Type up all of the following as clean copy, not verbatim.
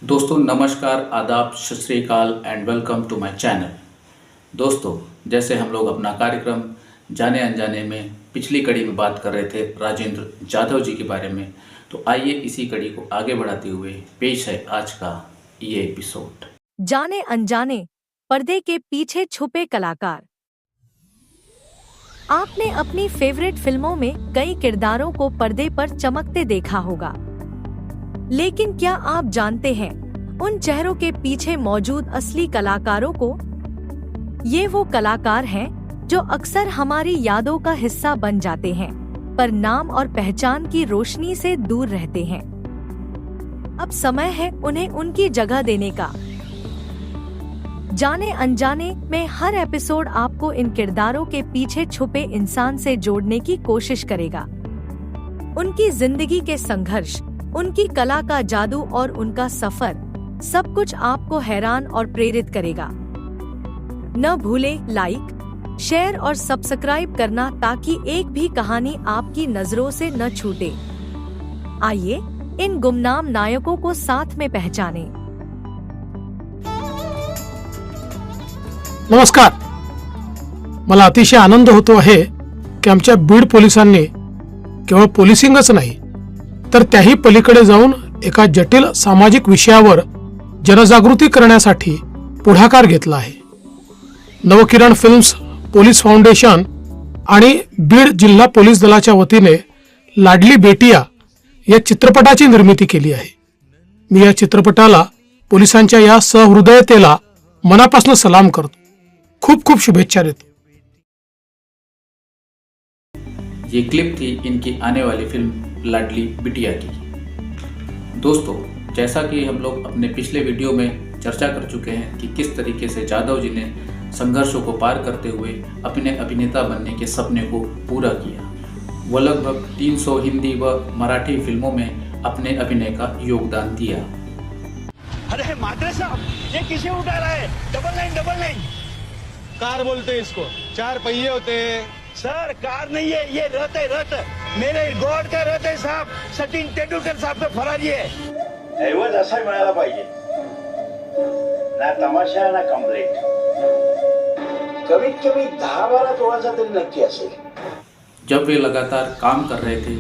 दोस्तों नमस्कार, आदाब, सत श्री अकाल and welcome to my channel. दोस्तों, जैसे हम लोग अपना कार्यक्रम जाने अनजाने में पिछली कड़ी में बात कर रहे थे राजेंद्र जाधव जी के बारे में, तो आइए इसी कड़ी को आगे बढ़ाते हुए पेश है आज का ये एपिसोड। जाने अनजाने, पर्दे के पीछे छुपे कलाकार। आपने अपनी फेवरेट फिल्मों में कई किरदारों को पर्दे पर चमकते देखा होगा, लेकिन क्या आप जानते हैं उन चेहरों के पीछे मौजूद असली कलाकारों को? ये वो कलाकार हैं जो अक्सर हमारी यादों का हिस्सा बन जाते हैं, पर नाम और पहचान की रोशनी से दूर रहते हैं। अब समय है उन्हें उनकी जगह देने का। जाने अनजाने में हर एपिसोड आपको इन किरदारों के पीछे छुपे इंसान से जोड़ने की कोशिश करेगा। उनकी जिंदगी के संघर्ष, उनकी कला का जादू और उनका सफर, सब कुछ आपको हैरान और प्रेरित करेगा। न भूलें लाइक, शेयर और सब्सक्राइब करना ताकि एक भी कहानी आपकी नजरों से न छूटे। आइए इन गुमनाम नायकों को साथ में पहचानें। नमस्कार, मला अतिशय आनंद होतो आहे की आमच्या बीड पोलिसांनी केवळ पोलिसिंगच नाही तर त्याही पलीकडे जाऊन एका जटिल सामाजिक विषयावर जनजागृती करण्यासाठी पुढाकार घेतला आहे। नवकिरण फिल्म्स, पोलीस फाउंडेशन आणि बीड जिल्हा पोलीस दलाच्या वतीने लाडली बेटिया या चित्रपटाची निर्मिती केली आहे। मी या चित्रपटाला पोलिसांच्या या सहृदयतेला मनापासून सलाम करतो। खूप खूप शुभेच्छा देतो। ये क्लिप थी इनकी आने वाली फिल्म लाडली बिटिया की। दोस्तों, जैसा कि हम लोग अपने पिछले वीडियो में चर्चा कर चुके हैं कि किस तरीके से जाधव जी ने संघर्षों को पार करते हुए अपने अभिनेता बनने के सपने को पूरा किया। वो लगभग 300 हिंदी व मराठी फिल्मों में अपने अभिनय का योगदान दिया। अरे मात्रे साहब, ये किसे उठा रहा है? डबल लाइन कार बोलते हैं इसको, 4 पहिए होते हैं। सर, कार नहीं है, ये रथ है, रथ। मेरे गॉड का रथ है साहब। सचिन तेंदुलकर साहब का फरारी है। ऐवज असा मिळाला पाहिजे ना, तमाशा ना कंप्लेंट। कमीत कमी 10-12 तोळाचा तरी नक्की असेल। जब वे लगातार काम कर रहे थे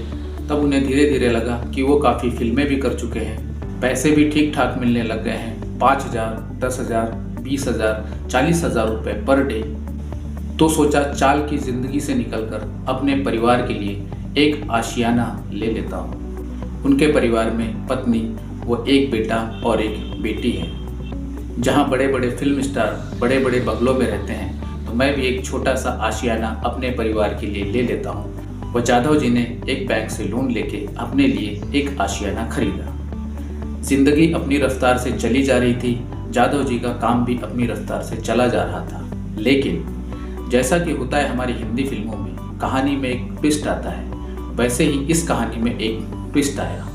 तब उन्हें धीरे धीरे लगा कि वो काफ़ी फिल्में भी कर चुके हैं, पैसे भी ठीक ठाक मिलने लग गए हैं। 5,000, 10,000, 20,000, 40,000 रुपये पर डे। तो सोचा चाल की जिंदगी से निकलकर अपने परिवार के लिए एक आशियाना ले लेता हूँ। उनके परिवार में पत्नी व एक बेटा और एक बेटी है। जहाँ बड़े बड़े फिल्म स्टार बड़े बड़े बंगलों में रहते हैं, तो मैं भी एक छोटा सा आशियाना अपने परिवार के लिए ले लेता हूँ। वह जाधव जी ने एक बैंक से लोन लेके अपने लिए एक आशियाना खरीदा। जिंदगी अपनी रफ्तार से चली जा रही थी, जाधव जी का काम भी अपनी रफ्तार से चला जा रहा था। लेकिन जैसा कि होता है हमारी हिंदी फिल्मों में, कहानी में एक ट्विस्ट आता है, वैसे ही इस कहानी में एक ट्विस्ट आया।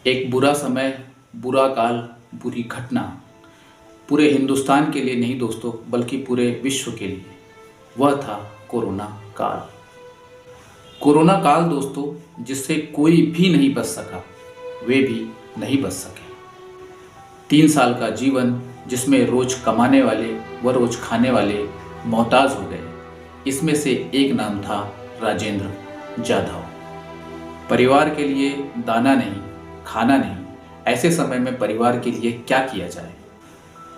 एक बुरा समय, बुरा काल, बुरी घटना पूरे हिंदुस्तान के लिए नहीं दोस्तों, बल्कि पूरे विश्व के लिए। वह था कोरोना काल। कोरोना काल दोस्तों, जिससे कोई भी नहीं बच सका, वे भी नहीं बच सके। 3 साल का जीवन जिसमें रोज कमाने वाले व रोज खाने वाले मोहताज हो गए। इसमें से एक नाम था राजेंद्र जाधव। परिवार के लिए दाना नहीं, खाना नहीं। ऐसे समय में परिवार के लिए क्या किया जाए?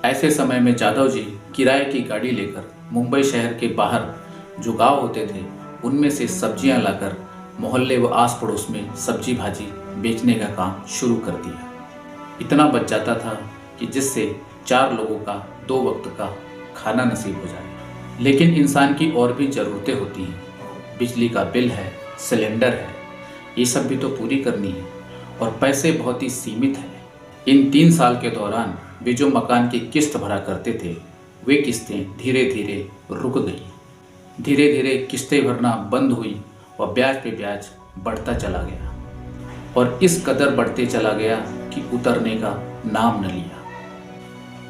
ऐसे समय में जाधव जी किराए की गाड़ी लेकर मुंबई शहर के बाहर जो गांव होते थे, उनमें से सब्जियां लाकर मोहल्ले व आस पड़ोस में सब्जी भाजी बेचने का काम शुरू कर दिया। इतना बच जाता था कि जिससे 4 लोगों का 2 वक्त का खाना नसीब हो जाए। लेकिन इंसान की और भी ज़रूरतें होती हैं। बिजली का बिल है, सिलेंडर है, ये सब भी तो पूरी करनी है, और पैसे बहुत ही सीमित हैं। इन 3 साल के दौरान वे जो मकान की किस्त भरा करते थे, वे किस्तें धीरे धीरे रुक गई। धीरे धीरे किस्तें भरना बंद हुई और ब्याज पे ब्याज बढ़ता चला गया, और इस कदर बढ़ते चला गया कि उतरने का नाम न लिया।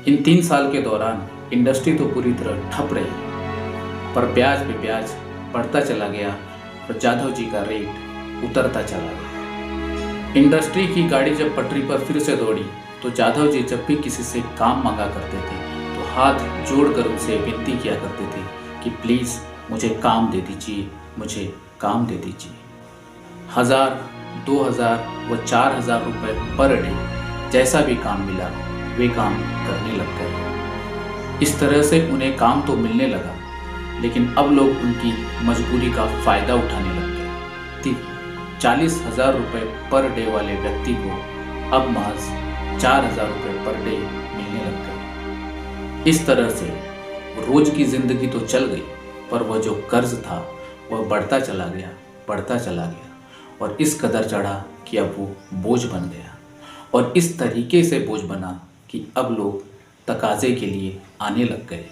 इन 3 साल के दौरान इंडस्ट्री तो पूरी तरह ठप रही, पर ब्याज पे ब्याज बढ़ता चला गया और जाधव जी का रेट उतरता चला गया। इंडस्ट्री की गाड़ी जब पटरी पर फिर से दौड़ी तो जाधव जी जब भी किसी से काम मांगा करते थे तो हाथ जोड़कर उनसे विनती किया करते थे कि प्लीज़ मुझे काम दे दीजिए, मुझे काम दे दीजिए। 1000, 2000 व 4000 रुपये पर डे जैसा भी काम मिला वे काम करने लग गए। इस तरह से उन्हें काम तो मिलने लगा, लेकिन अब लोग उनकी मजबूरी का फ़ायदा उठाने लग गए। 40,000 रुपये पर डे वाले व्यक्ति को अब महज 4,000 रुपये पर डे मिलने लग गए। इस तरह से रोज की जिंदगी तो चल गई, पर वह जो कर्ज था वह बढ़ता चला गया और इस कदर चढ़ा कि अब वो बोझ बन गया, और इस तरीके से बोझ बना कि अब लोग तकाजे के लिए आने लग गए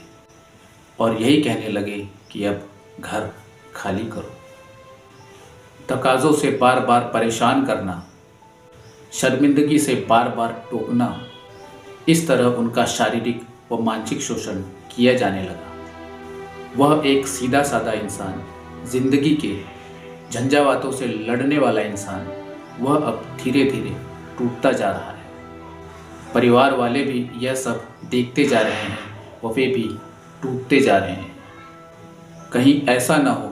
और यही कहने लगे कि अब घर खाली करो। तकाजों से बार बार परेशान करना, शर्मिंदगी से बार बार टोकना, इस तरह उनका शारीरिक व मानसिक शोषण किया जाने लगा। वह एक सीधा साधा इंसान, जिंदगी के झंझावातों से लड़ने वाला इंसान, वह अब धीरे धीरे टूटता जा रहा है। परिवार वाले भी यह सब देखते जा रहे हैं और वे भी टूटते जा रहे हैं। कहीं ऐसा न हो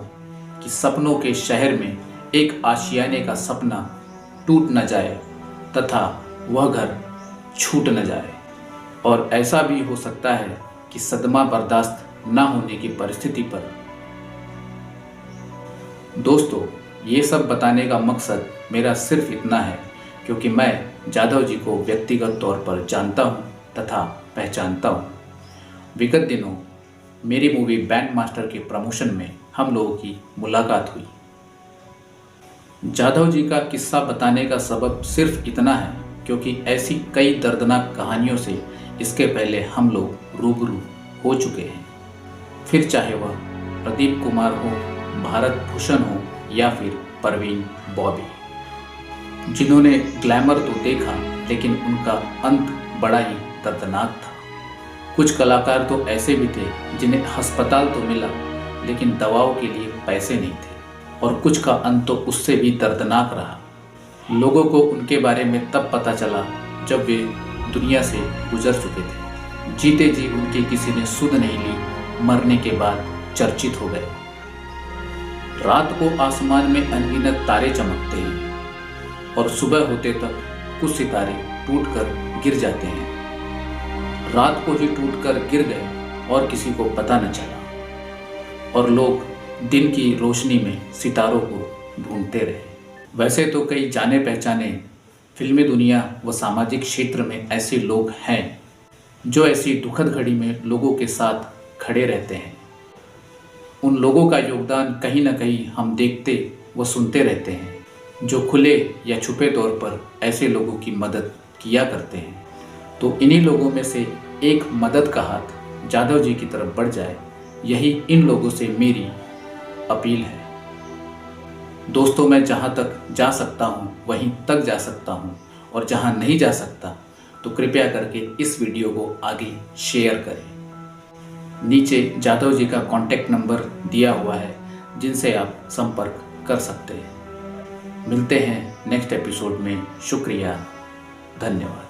कि सपनों के शहर में एक आशियाने का सपना टूट न जाए तथा वह घर छूट न जाए, और ऐसा भी हो सकता है कि सदमा बर्दाश्त न होने की परिस्थिति पर। दोस्तों, ये सब बताने का मकसद मेरा सिर्फ इतना है क्योंकि मैं जाधव जी को व्यक्तिगत तौर पर जानता हूँ तथा पहचानता हूँ। विगत दिनों मेरी मूवी बैंड मास्टर के प्रमोशन में हम लोगों की मुलाकात हुई। जाधव जी का किस्सा बताने का सबब सिर्फ इतना है क्योंकि ऐसी कई दर्दनाक कहानियों से इसके पहले हम लोग रूबरू हो चुके हैं। फिर चाहे वह प्रदीप कुमार हो, भारत भूषण हो या फिर परवीन बॉबी, जिन्होंने ग्लैमर तो देखा लेकिन उनका अंत बड़ा ही दर्दनाक था। कुछ कलाकार तो ऐसे भी थे जिन्हें अस्पताल तो मिला लेकिन दवाओं के लिए पैसे नहीं थे, और कुछ का अंत तो उससे भी दर्दनाक रहा। लोगों को उनके बारे में तब पता चला जब वे दुनिया से गुजर चुके थे। जीते जी उनकी किसी ने सुध नहीं ली, मरने के बाद चर्चित हो गए। रात को आसमान में अनगिनत तारे चमकते हैं और सुबह होते तक कुछ सितारे टूटकर गिर जाते हैं। रात को ही टूटकर गिर गए और किसी को पता न चला, और लोग दिन की रोशनी में सितारों को ढूंढते रहे। वैसे तो कई जाने पहचाने फिल्मी दुनिया व सामाजिक क्षेत्र में ऐसे लोग हैं जो ऐसी दुखद घड़ी में लोगों के साथ खड़े रहते हैं। उन लोगों का योगदान कहीं न कहीं हम देखते व सुनते रहते हैं, जो खुले या छुपे तौर पर ऐसे लोगों की मदद किया करते हैं। तो इन्हीं लोगों में से एक मदद का हाथ जाधव जी की तरफ बढ़ जाए, यही इन लोगों से मेरी अपील है। दोस्तों, मैं जहाँ तक जा सकता हूँ वहीं तक जा सकता हूँ, और जहाँ नहीं जा सकता तो कृपया करके इस वीडियो को आगे शेयर करें। नीचे जाधव जी का कॉन्टैक्ट नंबर दिया हुआ है जिनसे आप संपर्क कर सकते हैं। मिलते हैं नेक्स्ट एपिसोड में। शुक्रिया, धन्यवाद।